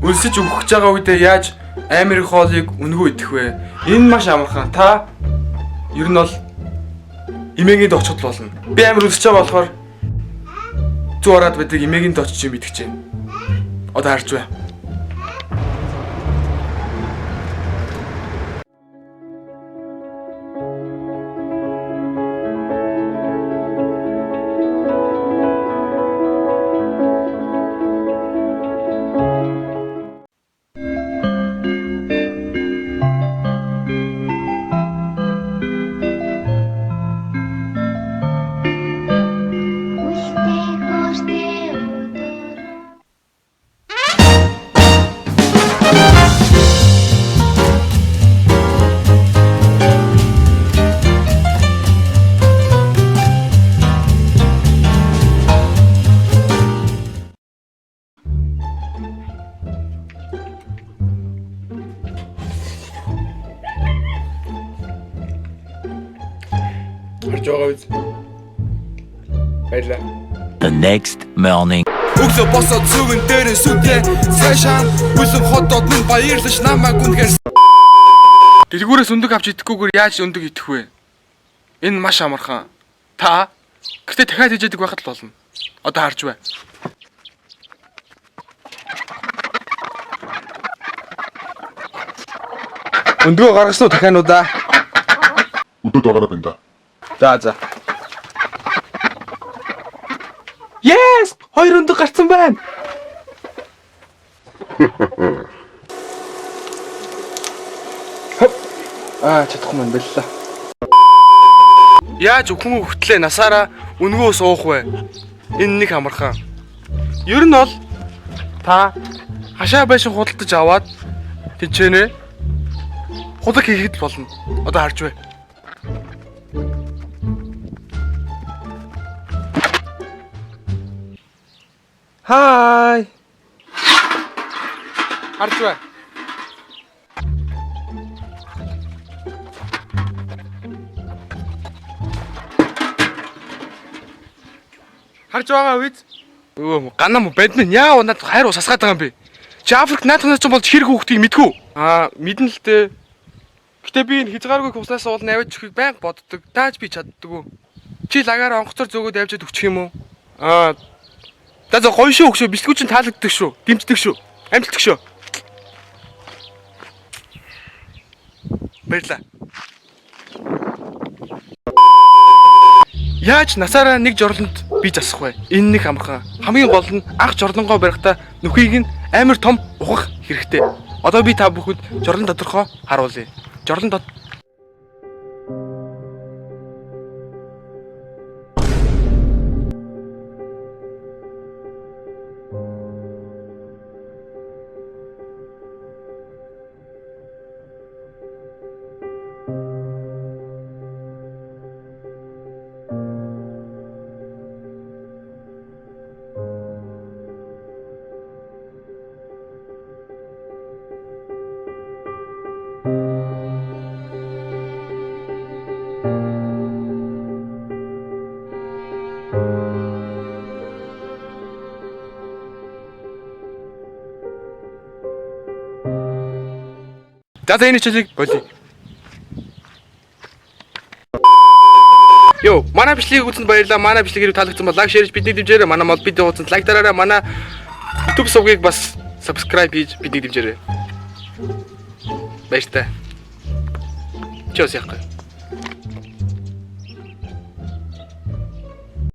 өлсөж өгөх гэж байгаа үедээ яаж амар их хоолыг өнгөө идэх вэ? Энэ маш амархан. Та ер нь бол эмээгээд очиход болно. Би амар өлсөж байгаа болохоор зүү ороод байдаг эмээгээд очиж юм идэх чинь. Одоо харж бай. The next morning. Өглөө босоод зүгэн дээр сүтээ цаашаа бүлэн хотод минь баярлаж намайг үнэхээр Дэлгүүрээс өндөг авч идэхгүйгээр яаж өндөг идэх вэ? Энэ маш амархан. Та гэтээ дахиад хийж яадаг байхад л болно. Одоо харж бай. Өндгөө гаргасан уу дахиануудаа? Өдөөд байгаа юм да. За. Yes! Хоёр өндөг гарсан байна. Чадахгүй маань боллоо. Яаж өхөн хөвтлээ насаараа үнгөө суух вэ? Энэ нэг амархан. Ер нь бол та хашаа байшин худалдаж аваад тэнчэнэ худаг хийхэд болно. Одоо харж бай. Хай. Харж бай. Харж байгаа үед өө ганам бадмин яа надад хайр усасгаад байгаа юм бэ? Чи Африк наадханаас ч болж хэрэг хүүхдгийг мэдгүй. Мэднэ л дээ. Гэтэ би энэ хязгааргүй хуснаас уулна аваад өгөхийг байнга боддог. Тааж би чаддаггүй. Чи лагаараа онгоцоор зөөгөөд авчиад өгчих юм уу? За гоё шүү өгшөө. Бичлэгүү чинь таалагддаг шүү. Дэмждэг шүү. Амжилтдаг шүү. Баярлаа. Яаж насаараа нэг жорлонд би засах вэ? Энэ нэг амархан. Хамгийн гол нь ах жорлонгоо барихтаа нүхийг нь амар том ухах хэрэгтэй. Одоо би та бүхэнд жорлон тодорхой харуулъя. Жорлон За энэ чилийг болъё. Йоо, манай бичлэгийг үзсэнд баярлалаа. Манай бичлэг хэрэг таалагдсан бол лайк, шеэр бидний дэмжээрэй. Манай мод видео үзсэнд лайк дараарай. Манай YouTube сувгийг бас subscribe хийж бидний дэмжээрэй. Баярлалаа. Чао яах вэ?